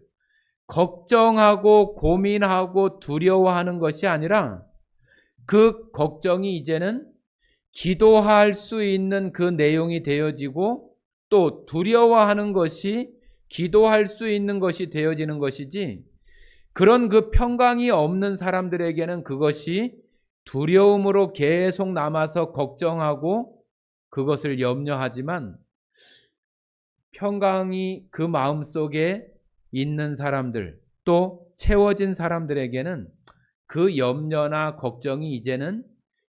걱정하고 고민하고 두려워하는 것이 아니라 그 걱정이 이제는 기도할 수 있는 그 내용이 되어지고 또 두려워하는 것이 기도할 수 있는 것이 되어지는 것이지, 그런 그 평강이 없는 사람들에게는 그것이 두려움으로 계속 남아서 걱정하고 그것을 염려하지만, 평강이 그 마음속에 있는 사람들, 또 채워진 사람들에게는 그 염려나 걱정이 이제는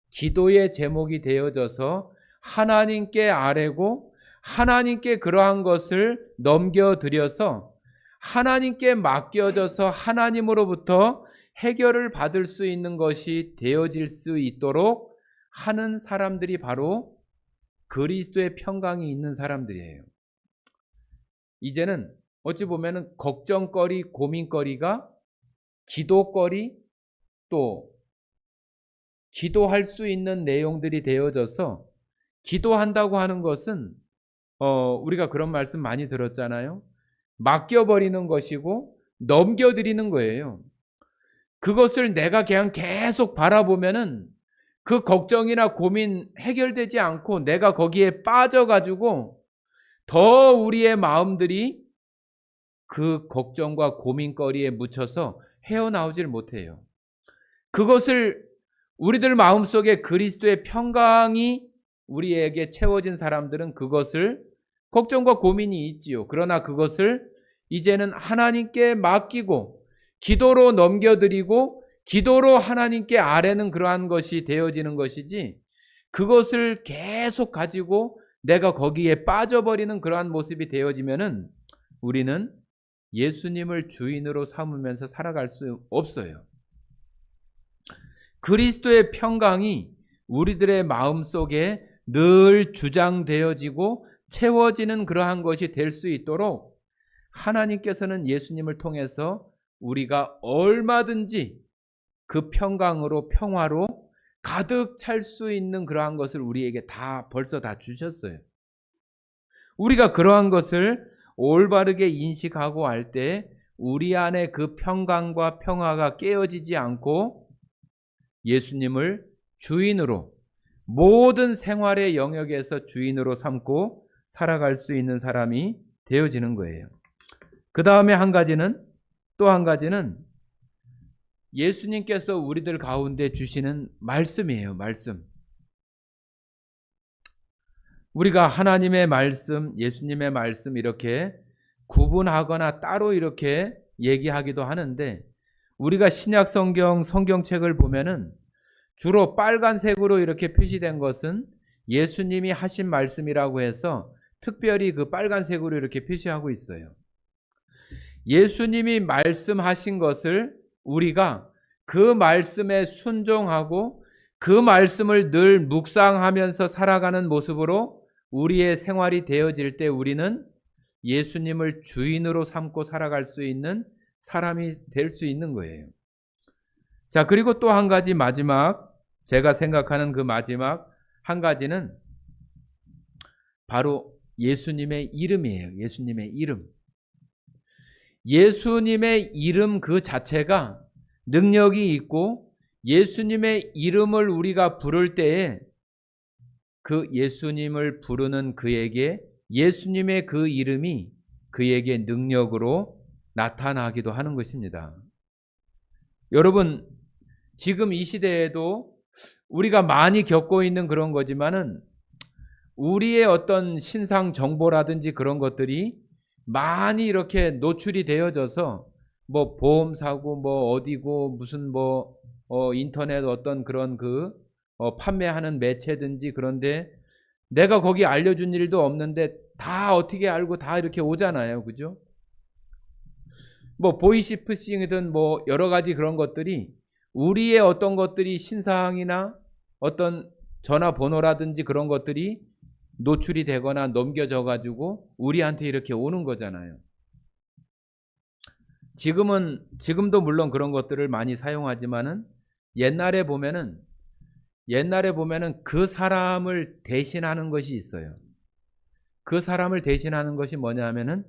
기도의 제목이 되어져서 하나님께 아뢰고 하나님께 그러한 것을 넘겨드려서 하나님께 맡겨져서 하나님으로부터 해결을 받을 수 있는 것이 되어질 수 있도록 하는 사람들이 바로 그리스도의 평강이 있는 사람들이에요. 이제는 어찌 보면은 걱정거리, 고민거리가 기도거리, 또 기도할 수 있는 내용들이 되어져서, 기도한다고 하는 것은 우리가 그런 말씀 많이 들었잖아요. 맡겨버리는 것이고 넘겨드리는 거예요. 그것을 내가 그냥 계속 바라보면은 그 걱정이나 고민 해결되지 않고 내가 거기에 빠져가지고 더 우리의 마음들이 그 걱정과 고민거리에 묻혀서 헤어나오질 못해요. 그것을 우리들 마음속에 그리스도의 평강이 우리에게 채워진 사람들은 그것을, 걱정과 고민이 있지요. 그러나 그것을 이제는 하나님께 맡기고 기도로 넘겨드리고 기도로 하나님께 아뢰는 그러한 것이 되어지는 것이지, 그것을 계속 가지고 내가 거기에 빠져버리는 그러한 모습이 되어지면은 우리는 예수님을 주인으로 삼으면서 살아갈 수 없어요. 그리스도의 평강이 우리들의 마음속에 늘 주장되어지고 채워지는 그러한 것이 될 수 있도록 하나님께서는 예수님을 통해서 우리가 얼마든지 그 평강으로, 평화로 가득 찰 수 있는 그러한 것을 우리에게 벌써 다 주셨어요. 우리가 그러한 것을 올바르게 인식하고 할 때 우리 안에 그 평강과 평화가 깨어지지 않고 예수님을 주인으로, 모든 생활의 영역에서 주인으로 삼고 살아갈 수 있는 사람이 되어지는 거예요. 그 다음에 또 한 가지는 예수님께서 우리들 가운데 주시는 말씀이에요. 말씀. 우리가 하나님의 말씀, 예수님의 말씀 이렇게 구분하거나 따로 이렇게 얘기하기도 하는데, 우리가 신약 성경책을 보면은 주로 빨간색으로 이렇게 표시된 것은 예수님이 하신 말씀이라고 해서 특별히 그 빨간색으로 이렇게 표시하고 있어요. 예수님이 말씀하신 것을 우리가 그 말씀에 순종하고 그 말씀을 늘 묵상하면서 살아가는 모습으로 우리의 생활이 되어질 때 우리는 예수님을 주인으로 삼고 살아갈 수 있는 사람이 될 수 있는 거예요. 자, 그리고 또 한 가지, 마지막, 제가 생각하는 그 마지막 한 가지는 바로 예수님의 이름이에요. 예수님의 이름. 예수님의 이름 그 자체가 능력이 있고, 예수님의 이름을 우리가 부를 때에 그 예수님을 부르는 그에게 예수님의 그 이름이 그에게 능력으로 나타나기도 하는 것입니다. 여러분, 지금 이 시대에도 우리가 많이 겪고 있는 그런 거지만은 우리의 어떤 신상 정보라든지 그런 것들이 많이 이렇게 노출이 되어져서 뭐 보험사고 뭐 어디고 무슨 인터넷 어떤 그런 판매하는 매체든지, 그런데 내가 거기 알려준 일도 없는데 다 어떻게 알고 다 이렇게 오잖아요. 그죠? 보이시피싱이든 여러 가지 그런 것들이, 우리의 어떤 것들이 신상이나 어떤 전화번호라든지 그런 것들이 노출이 되거나 넘겨져 가지고 우리한테 이렇게 오는 거잖아요. 지금도 물론 그런 것들을 많이 사용하지만은 옛날에 보면은 그 사람을 대신하는 것이 있어요. 그 사람을 대신하는 것이 뭐냐면은,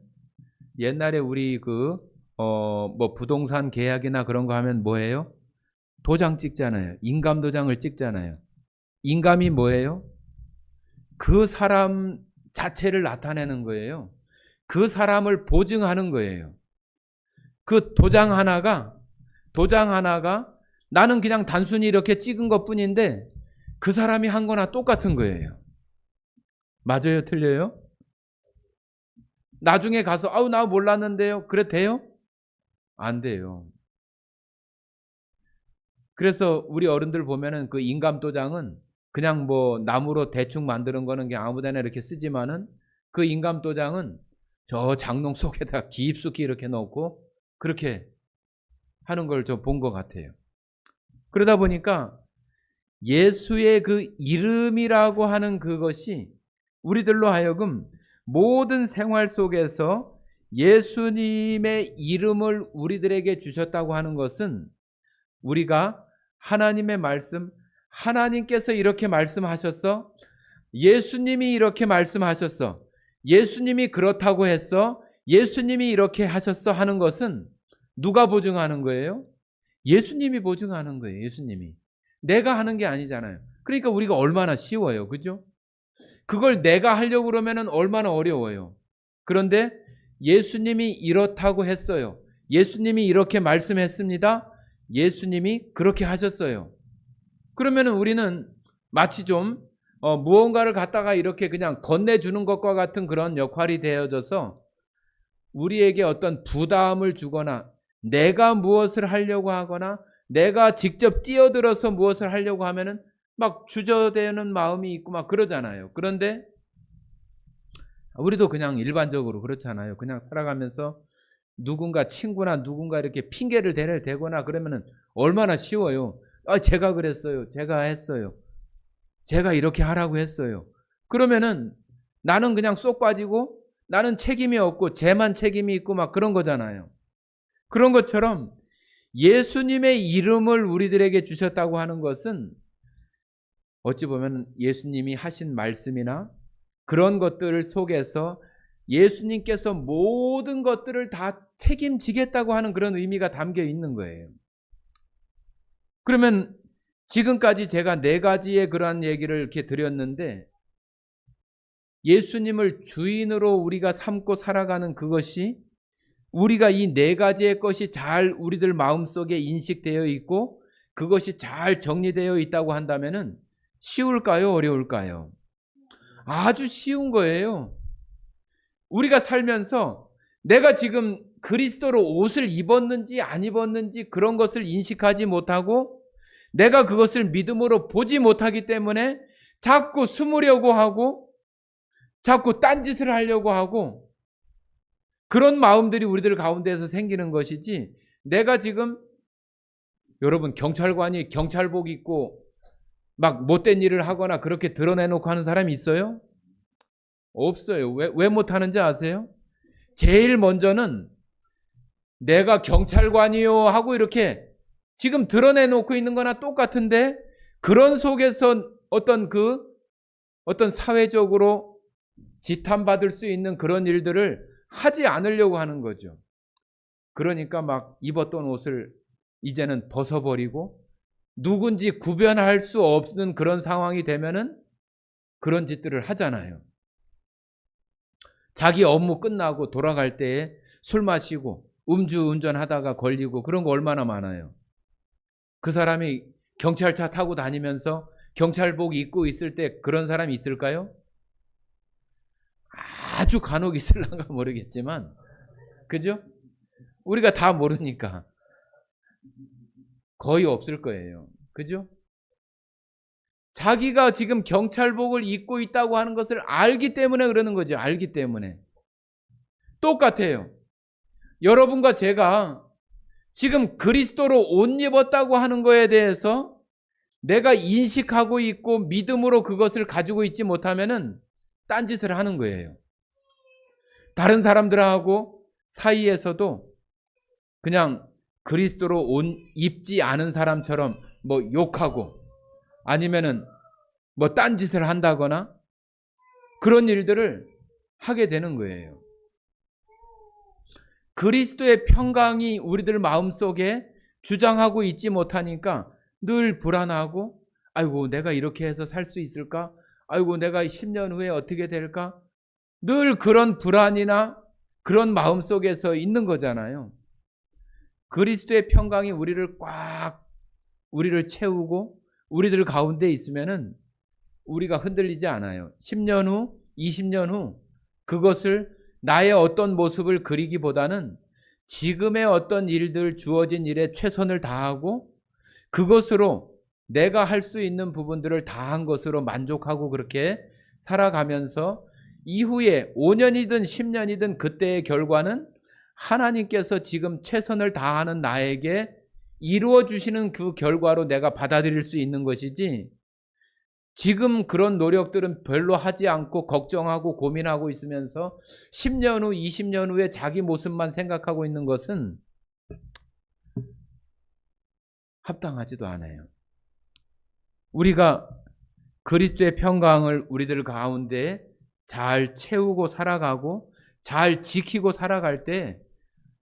옛날에 우리 부동산 계약이나 그런 거 하면 뭐예요? 도장 찍잖아요. 인감 도장을 찍잖아요. 인감이 뭐예요? 그 사람 자체를 나타내는 거예요. 그 사람을 보증하는 거예요. 그 도장 하나가 도장 하나가 나는 그냥 단순히 이렇게 찍은 것 뿐인데 그 사람이 한 거나 똑같은 거예요. 맞아요? 틀려요? 나중에 가서 아우 나 몰랐는데요. 그래 돼요? 안 돼요. 그래서 우리 어른들 보면은 그 인감 도장은 그냥 뭐 나무로 대충 만드는 거는 그냥 아무데나 이렇게 쓰지만은 그 인감 도장은 저 장롱 속에다 깊숙이 이렇게 넣고 그렇게 하는 걸 저 본 것 같아요. 그러다 보니까 예수의 그 이름이라고 하는 그것이 우리들로 하여금 모든 생활 속에서 예수님의 이름을 우리들에게 주셨다고 하는 것은 우리가 하나님의 말씀, 하나님께서 이렇게 말씀하셨어, 예수님이 이렇게 말씀하셨어, 예수님이 그렇다고 했어, 예수님이 이렇게 하셨어 하는 것은 누가 보증하는 거예요? 예수님이 보증하는 거예요. 예수님이. 내가 하는 게 아니잖아요. 그러니까 우리가 얼마나 쉬워요. 그죠? 그걸 내가 하려고 그러면 얼마나 어려워요. 그런데 예수님이 이렇다고 했어요. 예수님이 이렇게 말씀했습니다. 예수님이 그렇게 하셨어요. 그러면 우리는 마치 좀 무언가를 갖다가 이렇게 그냥 건네주는 것과 같은 그런 역할이 되어져서 우리에게 어떤 부담을 주거나 내가 무엇을 하려고 하거나 내가 직접 뛰어들어서 무엇을 하려고 하면은 막 주저되는 마음이 있고 막 그러잖아요. 그런데 우리도 그냥 일반적으로 그렇잖아요. 그냥 살아가면서 누군가 친구나 누군가 이렇게 핑계를 대거나 그러면은 얼마나 쉬워요. 제가 그랬어요. 제가 했어요. 제가 이렇게 하라고 했어요. 그러면은 나는 그냥 쏙 빠지고 나는 책임이 없고 쟤만 책임이 있고 막 그런 거잖아요. 그런 것처럼 예수님의 이름을 우리들에게 주셨다고 하는 것은 어찌 보면 예수님이 하신 말씀이나 그런 것들 속에서 예수님께서 모든 것들을 다 책임지겠다고 하는 그런 의미가 담겨 있는 거예요. 그러면 지금까지 제가 4가지의 그러한 얘기를 이렇게 드렸는데 예수님을 주인으로 우리가 삼고 살아가는 그것이 우리가 이 4가지의 것이 잘 우리들 마음속에 인식되어 있고 그것이 잘 정리되어 있다고 한다면은 쉬울까요? 어려울까요? 아주 쉬운 거예요. 우리가 살면서 내가 지금 그리스도로 옷을 입었는지 안 입었는지 그런 것을 인식하지 못하고 내가 그것을 믿음으로 보지 못하기 때문에 자꾸 숨으려고 하고 자꾸 딴짓을 하려고 하고 그런 마음들이 우리들 가운데에서 생기는 것이지 내가 지금 여러분 경찰관이 경찰복 입고 막 못된 일을 하거나 그렇게 드러내놓고 하는 사람이 있어요? 없어요. 왜 못하는지 아세요? 제일 먼저는 내가 경찰관이요 하고 이렇게 지금 드러내놓고 있는 거나 똑같은데 그런 속에서 어떤 사회적으로 지탄받을 수 있는 그런 일들을 하지 않으려고 하는 거죠. 그러니까 막 입었던 옷을 이제는 벗어버리고 누군지 구별할 수 없는 그런 상황이 되면은 그런 짓들을 하잖아요. 자기 업무 끝나고 돌아갈 때에 술 마시고 음주운전하다가 걸리고 그런 거 얼마나 많아요. 그 사람이 경찰차 타고 다니면서 경찰복 입고 있을 때 그런 사람이 있을까요? 아주 간혹 있을란가 모르겠지만 그죠? 우리가 다 모르니까 거의 없을 거예요. 그죠? 자기가 지금 경찰복을 입고 있다고 하는 것을 알기 때문에 그러는 거죠. 알기 때문에. 똑같아요. 여러분과 제가 지금 그리스도로 옷 입었다고 하는 거에 대해서 내가 인식하고 있고 믿음으로 그것을 가지고 있지 못하면은 딴짓을 하는 거예요. 다른 사람들하고 사이에서도 그냥 그리스도로 옷 입지 않은 사람처럼 뭐 욕하고 아니면은 뭐 딴짓을 한다거나 그런 일들을 하게 되는 거예요. 그리스도의 평강이 우리들 마음속에 주장하고 있지 못하니까 늘 불안하고 아이고 내가 이렇게 해서 살 수 있을까? 아이고 내가 10년 후에 어떻게 될까? 늘 그런 불안이나 그런 마음속에서 있는 거잖아요. 그리스도의 평강이 우리를 채우고 우리들 가운데 있으면은 우리가 흔들리지 않아요. 10년 후, 20년 후 그것을 나의 어떤 모습을 그리기보다는 지금의 어떤 일들, 주어진 일에 최선을 다하고 그것으로 내가 할 수 있는 부분들을 다한 것으로 만족하고 그렇게 살아가면서 이후에 5년이든 10년이든 그때의 결과는 하나님께서 지금 최선을 다하는 나에게 이루어 주시는 그 결과로 내가 받아들일 수 있는 것이지, 지금 그런 노력들은 별로 하지 않고 걱정하고 고민하고 있으면서 10년 후, 20년 후에 자기 모습만 생각하고 있는 것은 합당하지도 않아요. 우리가 그리스도의 평강을 우리들 가운데 잘 채우고 살아가고 잘 지키고 살아갈 때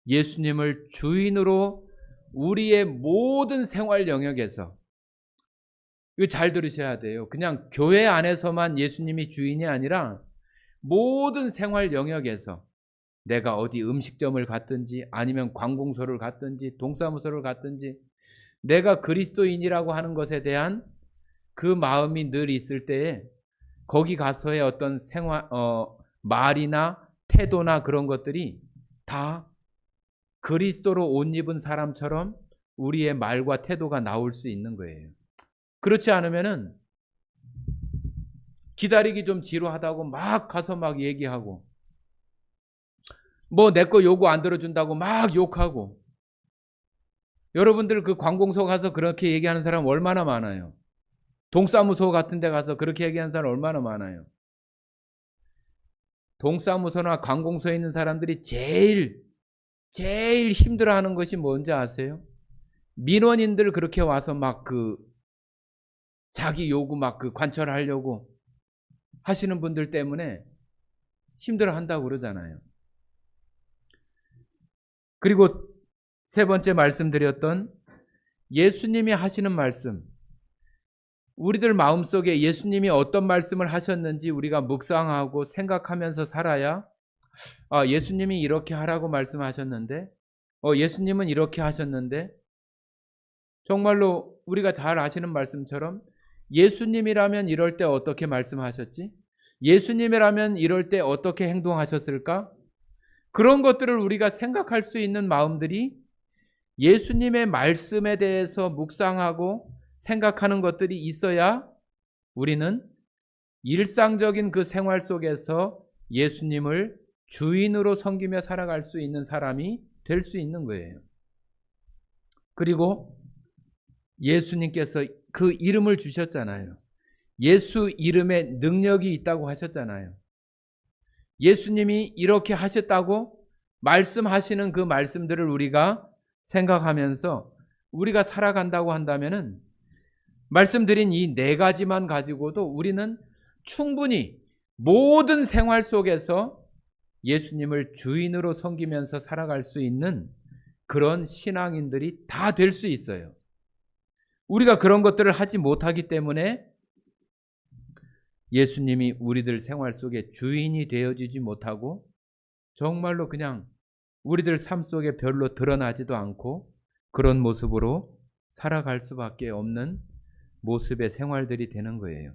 예수님을 주인으로 우리의 모든 생활 영역에서, 이거 잘 들으셔야 돼요. 그냥 교회 안에서만 예수님이 주인이 아니라 모든 생활 영역에서, 내가 어디 음식점을 갔든지 아니면 관공서를 갔든지 동사무소를 갔든지 내가 그리스도인이라고 하는 것에 대한 그 마음이 늘 있을 때에 거기 가서의 어떤 말이나 태도나 그런 것들이 다 그리스도로 옷 입은 사람처럼 우리의 말과 태도가 나올 수 있는 거예요. 그렇지 않으면은 기다리기 좀 지루하다고 막 가서 막 얘기하고, 뭐 내 거 요구 안 들어준다고 막 욕하고. 여러분들 그 관공서 가서 그렇게 얘기하는 사람 얼마나 많아요. 동사무소 같은 데 가서 그렇게 얘기하는 사람 얼마나 많아요. 동사무소나 관공서에 있는 사람들이 제일 힘들어하는 것이 뭔지 아세요? 민원인들 그렇게 와서 막 자기 요구 막 관철하려고 하시는 분들 때문에 힘들어한다고 그러잖아요. 그리고 세 번째 말씀드렸던 예수님이 하시는 말씀, 우리들 마음속에 예수님이 어떤 말씀을 하셨는지 우리가 묵상하고 생각하면서 살아야, 예수님이 이렇게 하라고 말씀하셨는데, 예수님은 이렇게 하셨는데, 정말로 우리가 잘 아시는 말씀처럼 예수님이라면 이럴 때 어떻게 말씀하셨지? 예수님이라면 이럴 때 어떻게 행동하셨을까? 그런 것들을 우리가 생각할 수 있는 마음들이, 예수님의 말씀에 대해서 묵상하고 생각하는 것들이 있어야 우리는 일상적인 그 생활 속에서 예수님을 주인으로 섬기며 살아갈 수 있는 사람이 될 수 있는 거예요. 그리고 예수님께서 그 이름을 주셨잖아요. 예수 이름에 능력이 있다고 하셨잖아요. 예수님이 이렇게 하셨다고 말씀하시는 그 말씀들을 우리가 생각하면서 우리가 살아간다고 한다면은, 말씀드린 이 네 가지만 가지고도 우리는 충분히 모든 생활 속에서 예수님을 주인으로 섬기면서 살아갈 수 있는 그런 신앙인들이 다 될 수 있어요. 우리가 그런 것들을 하지 못하기 때문에 예수님이 우리들 생활 속에 주인이 되어지지 못하고 정말로 그냥 우리들 삶 속에 별로 드러나지도 않고 그런 모습으로 살아갈 수밖에 없는 모습의 생활들이 되는 거예요.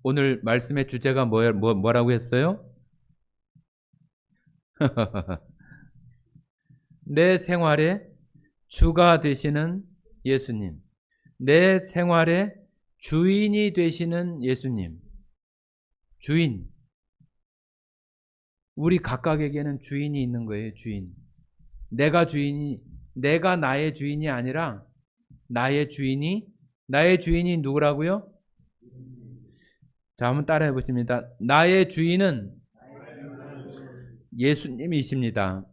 오늘 말씀의 주제가 뭐라고 했어요? 내 생활의 주가 되시는 예수님, 내 생활의 주인이 되시는 예수님. 주인. 우리 각각에게는 주인이 있는 거예요. 주인. 내가 나의 주인이 아니라 나의 주인이 누구라고요? 자, 한번 따라해 보십니다. 나의 주인은 예수님이십니다.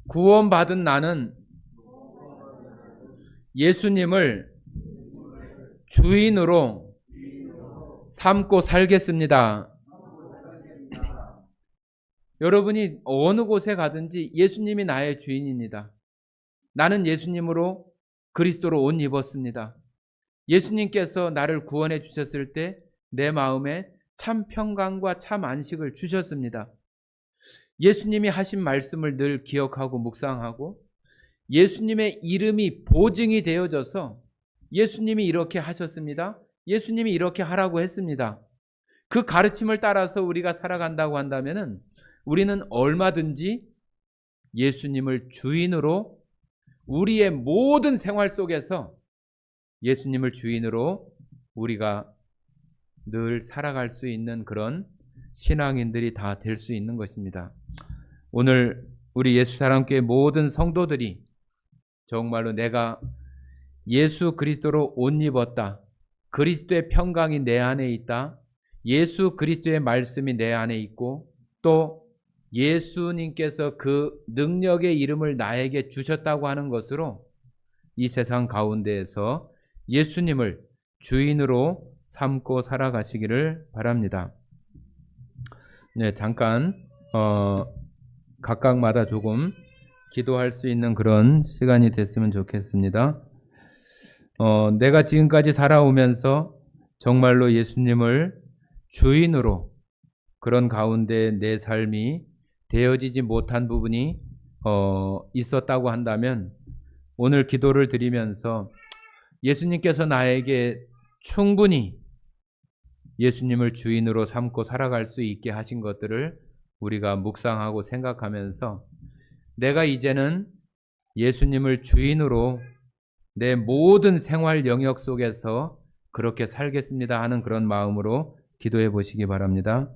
구원받은 나는 예수님을 주인으로 삼고 살겠습니다. 여러분이 어느 곳에 가든지 예수님이 나의 주인입니다. 나는 예수님으로 그리스도로 옷 입었습니다. 예수님께서 나를 구원해 주셨을 때 내 마음에 참 평강과 참 안식을 주셨습니다. 예수님이 하신 말씀을 늘 기억하고 묵상하고 예수님의 이름이 보증이 되어져서 예수님이 이렇게 하셨습니다. 예수님이 이렇게 하라고 했습니다. 그 가르침을 따라서 우리가 살아간다고 한다면 우리는 얼마든지 예수님을 주인으로 우리의 모든 생활 속에서 예수님을 주인으로 우리가 늘 살아갈 수 있는 그런 신앙인들이 다 될 수 있는 것입니다. 오늘 우리 예수사랑교회 모든 성도들이 정말로 내가 예수 그리스도로 옷 입었다. 그리스도의 평강이 내 안에 있다. 예수 그리스도의 말씀이 내 안에 있고 또 예수님께서 그 능력의 이름을 나에게 주셨다고 하는 것으로 이 세상 가운데에서 예수님을 주인으로 삼고 살아가시기를 바랍니다. 네, 잠깐 각각마다 조금 기도할 수 있는 그런 시간이 됐으면 좋겠습니다. 내가 지금까지 살아오면서 정말로 예수님을 주인으로 그런 가운데 내 삶이 되어지지 못한 부분이 있었다고 한다면 오늘 기도를 드리면서 예수님께서 나에게 충분히 예수님을 주인으로 삼고 살아갈 수 있게 하신 것들을 우리가 묵상하고 생각하면서 내가 이제는 예수님을 주인으로 내 모든 생활 영역 속에서 그렇게 살겠습니다 하는 그런 마음으로 기도해 보시기 바랍니다.